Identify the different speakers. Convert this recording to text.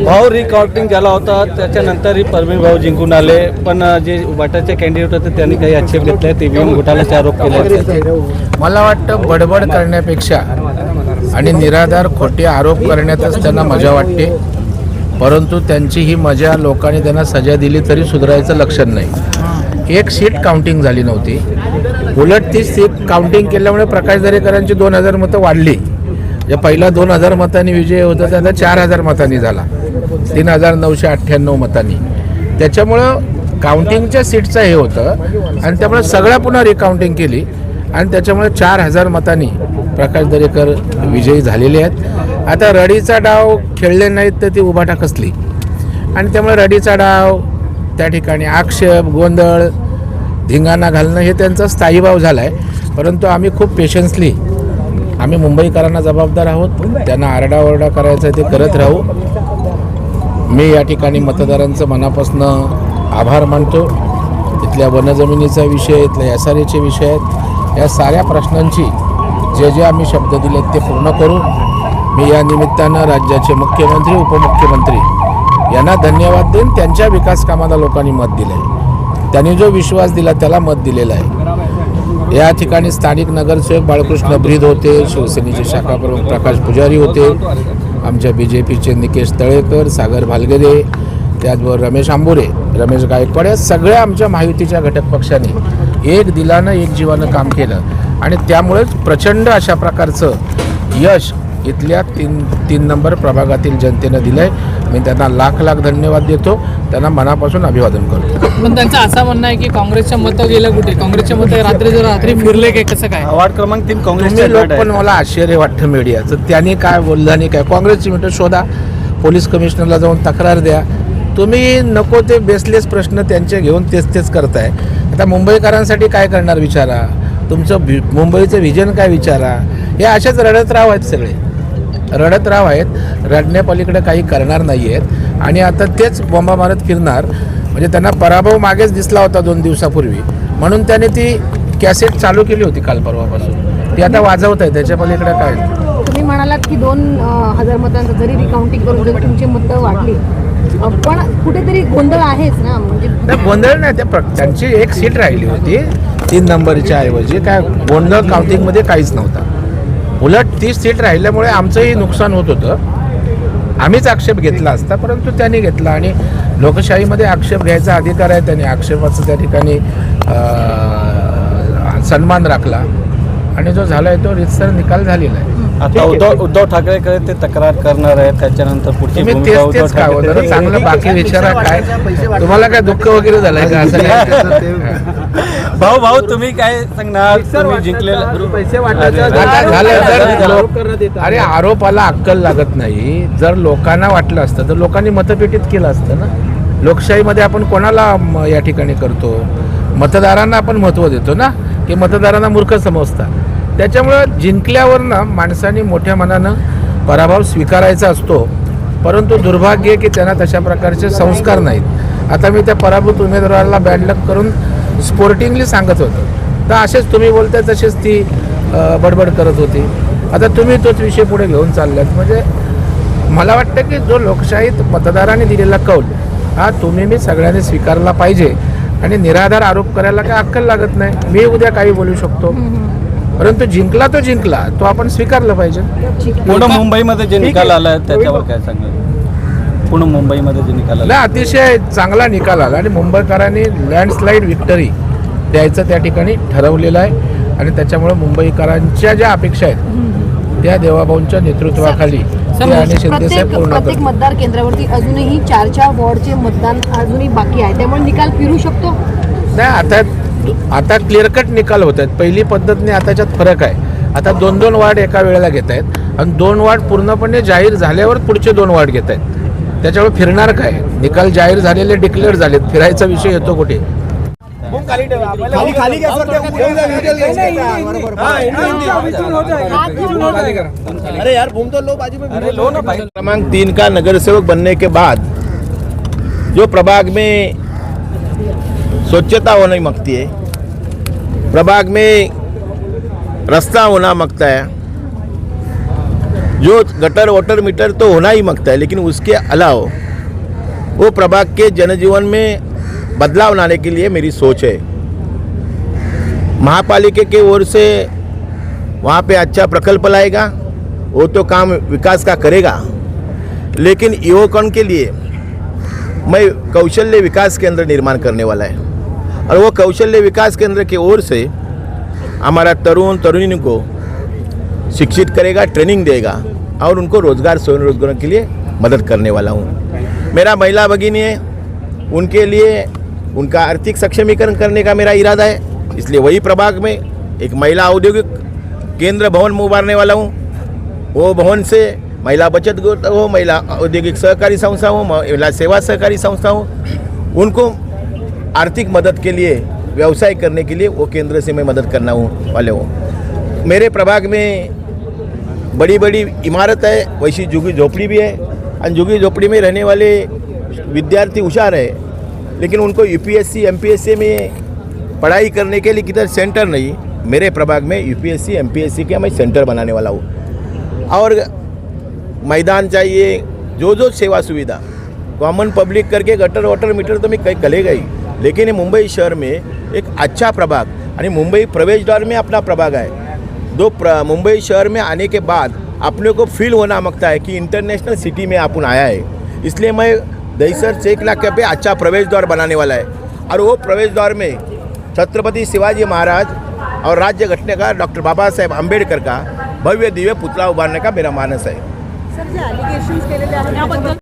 Speaker 1: भाऊ रिकाउंटिंग झाला होता, त्याच्यानंतरही परवीन भाऊ जिंकून आले, पण जे उभाटाचे कॅन्डिडेट होते त्यांनी काही आक्षेप घेतले, ईव्हीएम घोटाळ्याचे आरोप केले.
Speaker 2: मला वाटतं बडबड करण्यापेक्षा आणि निराधार खोटे आरोप करण्यातच त्यांना मजा वाटते, परंतु त्यांची ही मजा लोकांनी त्यांना सजा दिली तरी सुधारायचं लक्षण नाही. एक सीट काउंटिंग झाली नव्हती, उलट ती सीट काउंटिंग केल्यामुळे प्रकाश दरेकरांची 2000 मतं वाढली. जे पहिला 2000 मतांनी विजय होता त्याचा 4000 मतांनी झाला, 3998 मतांनी. त्याच्यामुळं काउंटिंगच्या सीटचं हे होतं आणि त्यामुळे सगळ्या पुन्हा रिकाउंटिंग केली आणि त्याच्यामुळे 4000 मतांनी प्रकाश दरेकर विजयी झालेले आहेत. आता रडीचा डाव खेळले नाहीत तर ती उभाटा कसली, आणि त्यामुळे रडीचा डाव त्या ठिकाणी आक्षेप गोंधळ धिंगाणा घालणं हे त्यांचा स्थायी भाव झाला आहे. परंतु आम्ही खूप पेशन्सली आम्ही मुंबईकरांना जबाबदार आहोत, त्यांना आरडाओरडा करायचा ते करत राहू. मी या ठिकाणी मतदारांचं मनापासून आभार मानतो. इथल्या वनजमिनीचा विषय, इथल्या SRAचे विषय आहेत, या साऱ्या प्रश्नांची जे आम्ही शब्द दिलेत ते पूर्ण करू. मी या निमित्तानं राज्याचे मुख्यमंत्री उपमुख्यमंत्री यांना धन्यवाद देईन. त्यांच्या विकास कामाला लोकांनी मत दिलं आहे, त्यांनी जो विश्वास दिला त्याला मत दिलेलं आहे. या ठिकाणी स्थानिक नगरसेवक बाळकृष्ण ब्रीद होते, शिवसेनेचे शाखा प्रमुख प्रकाश पुजारी होते, आमच्या BJPचे निकेश तळेकर, सागर भालगरे, त्याचबरोबर रमेश आंबोरे, रमेश गायकवाड, या सगळ्या आमच्या महायुतीच्या घटक पक्षांनी एक दिलानं एक जीवानं काम केलं आणि त्यामुळेच प्रचंड अशा प्रकारचं यश इथल्या तीन नंबर प्रभागातील जनतेनं दिलं आहे. मी त्यांना लाख धन्यवाद देतो, त्यांना मनापासून अभिवादन करतो.
Speaker 3: पण त्यांचं असं म्हणणं आहे की काँग्रेसच्या मतं गेलं कुठे, काँग्रेसच्या मतं रात्री फिरले काय, कसं काय?
Speaker 1: वार्ड क्रमांक 3 काँग्रेसचे
Speaker 2: लोक, पण मला आश्चर्य वाटतं मीडियाचं. त्यांनी काय बोललं आणि काय, काँग्रेसची मिटं शोधा, पोलीस कमिशनरला जाऊन तक्रार द्या. तुम्ही नको ते बेसलेस प्रश्न त्यांचे घेऊन तेच करताय. आता मुंबईकरांसाठी काय करणार विचारा, तुमचं मुंबईचं व्हिजन काय विचारा. हे असेच रडतराव आहेत, सगळे रडतराव आहेत, रडण्यापलीकडे काही करणार नाही आहेत आणि आता तेच बॉम्बा मारत फिरणार. म्हणजे त्यांना पराभव मागेच दिसला होता 2 दिवसापूर्वी, म्हणून त्याने ती कॅसेट चालू केली होती काल परवापासून, ती आता वाजवत आहे. त्याच्या पलीकडे काय?
Speaker 4: तुम्ही म्हणालात की 2000 मतांचं जरी रिकाउंटिंग करून जरी तुमची मतं वाढली, पण कुठेतरी गोंधळ आहेच ना. म्हणजे
Speaker 2: गोंधळ नाही, त्यांची एक सीट राहिली होती 3 नंबरच्या ऐवजी, काय गोंधळ काउंटिंगमध्ये काहीच नव्हता. उलट ती सीट राहिल्यामुळे आमचंही नुकसान होत होतं. आम्हीच आक्षेप घेतला असता, परंतु त्यांनी घेतला आणि लोकशाहीमध्ये आक्षेप घ्यायचा अधिकार आहे. त्यांनी आक्षेपाचं त्या ठिकाणी सन्मान राखला आणि जो झाला आहे तो रितसर निकाल झालेला आहे.
Speaker 1: आता उद्धव ठाकरेकडे ते तक्रार करणार आहेत, त्याच्यानंतर पुढची
Speaker 2: तेच काय होतं चांगलं. बाकी विचारा काय, तुम्हाला काय दुःख वगैरे झालंय का असं?
Speaker 1: भाऊ तुम्ही काय सांगणार, तुम्ही जिंकलेलं
Speaker 2: पैसे अरे आरोपाला अक्कल लागत नाही. जर लोकांना वाटलं असतं तर लोकांनी मतपेटीत केलं असतं ना. लोकशाहीमध्ये आपण कोणाला या ठिकाणी करतो, मतदारांना आपण महत्त्व देतो ना, की मतदारांना मूर्ख समजतात. त्याच्यामुळं जिंकल्यावर ना माणसाने मोठ्या मनानं पराभव स्वीकारायचा असतो, परंतु दुर्भाग्य आहे की त्यांना तशा प्रकारचे संस्कार नाहीत. आता मी त्या पराभूत उमेदवाराला बॅड लक करून स्पोर्टिंगली सांगत होतो, तर असेच तुम्ही बोलताय तसेच ती बडबड करत होती. आता तुम्ही तोच विषय पुढे घेऊन चाललात. म्हणजे मला वाटतं की जो लोकशाहीत मतदारांनी दिलेला कौल हा तुम्ही मी सगळ्यांनी स्वीकारला पाहिजे आणि निराधार आरोप करायला काय अक्कल लागत नाही. मी उद्या काही बोलू शकतो, परंतु जिंकला तो आपण स्वीकारलं पाहिजे.
Speaker 1: पूर्ण मुंबईमध्ये जे निकाल आला त्याच्यावर काय सांगाल? पूर्ण मुंबईमध्ये जे निकाल आला
Speaker 2: अतिशय चांगला निकाल आला आणि मुंबईकरांनी लँडस्लाईड विक्टरी द्यायचं त्या ठिकाणी ठरवलेलं आहे आणि त्याच्यामुळे मुंबईकरांच्या ज्या अपेक्षा आहेत त्या देवाभाऊंच्या नेतृत्वाखाली आणि शिंदेसाहेब पूर्ण
Speaker 4: प्रत्येक मतदार केंद्रावरती अजूनही 4 वॉर्डचे मतदान अजूनही बाकी आहे, त्यामुळे निकाल फिरू शकतो.
Speaker 2: नाही, आता क्लिअर कट निकाल होत आहेत. पहिली पद्धतीने आताच्यात फरक आहे. आता 2 वॉर्ड एका वेळेला घेत आहेत आणि 2 वॉर्ड पूर्णपणे जाहीर झाल्यावर पुढचे 2 वॉर्ड घेत आहेत. त्याच्यामुळे फिरणार काय, निकाल जाहीर झालेले डिक्लेअर झालेत, फिरायचा विषय येतो कुठे?
Speaker 5: क्रमांक 3 का नगरसेवक बनने के बाद जो प्रभाग में स्वच्छता होने मांगती है, प्रभाग में रास्ता होना मांगता है, जो गटर वाटर मीटर तो होना ही मांगता है, लेकिन उसके अलावा वो प्रभाग के जनजीवन में बदलाव लाने के लिए मेरी सोच है। महापालिका के ओर से वहाँ पे अच्छा प्रकल्प लाएगा, वो तो काम विकास का करेगा, लेकिन युवकों के लिए मैं कौशल्य विकास केंद्र निर्माण करने वाला है, और वो कौशल्य विकास केंद्र की ओर से हमारा तरुण तरुणी को शिक्षित करेगा, ट्रेनिंग देगा और उनको रोजगार स्वयं रोजगार के लिए मदद करने वाला हूँ। मेरा महिला भगिनी है, उनके लिए उनका आर्थिक सक्षमीकरण करने का मेरा इरादा है, इसलिए वही प्रभाग में एक महिला औद्योगिक केंद्र भवन में उभारने वाला हूँ। वो भवन से महिला बचत गट हो, महिला औद्योगिक सहकारी संस्था हो, महिला सेवा सहकारी संस्था हो, उनको आर्थिक मदद के लिए, व्यवसाय करने के लिए वो केंद्र से मैं मदद करना वाले हूँ। मेरे प्रभाग में बड़ी बड़ी इमारत है, वैसी झुग्गी झोपड़ी भी है, और झुग्गी झोपड़ी में रहने वाले विद्यार्थी होशियार है, लेकिन उनको यूपीएससी एमपीएससी में पढ़ाई करने के लिए किधर सेंटर नहीं। मेरे प्रभाग में यूपीएससी एमपीएससी का मैं सेंटर बनाने वाला हूँ, और मैदान चाहिए, जो सेवा सुविधा कॉमन पब्लिक करके गटर वाटर मीटर तो मैं कहीं करेगा ही, लेकिन ये मुंबई शहर में एक अच्छा प्रभाग, आणि मुंबई प्रवेश द्वार में अपना प्रभाग है। मुंबई शहर में आने के बाद अपने को फील होना मांगता है कि इंटरनेशनल सिटी में अपन आया है, इसलिए मैं दहीसर 1 लाख पे अच्छा प्रवेश द्वार बनाने वाला है, और वो प्रवेश द्वार में छत्रपति शिवाजी महाराज और राज्य घटनाकार डॉक्टर बाबा साहेब आंबेडकर का भव्य दिव्य पुतला उभारने का मेरा मानस है।
Speaker 4: सर, जे allegations केलेले आहेत त्याबद्दल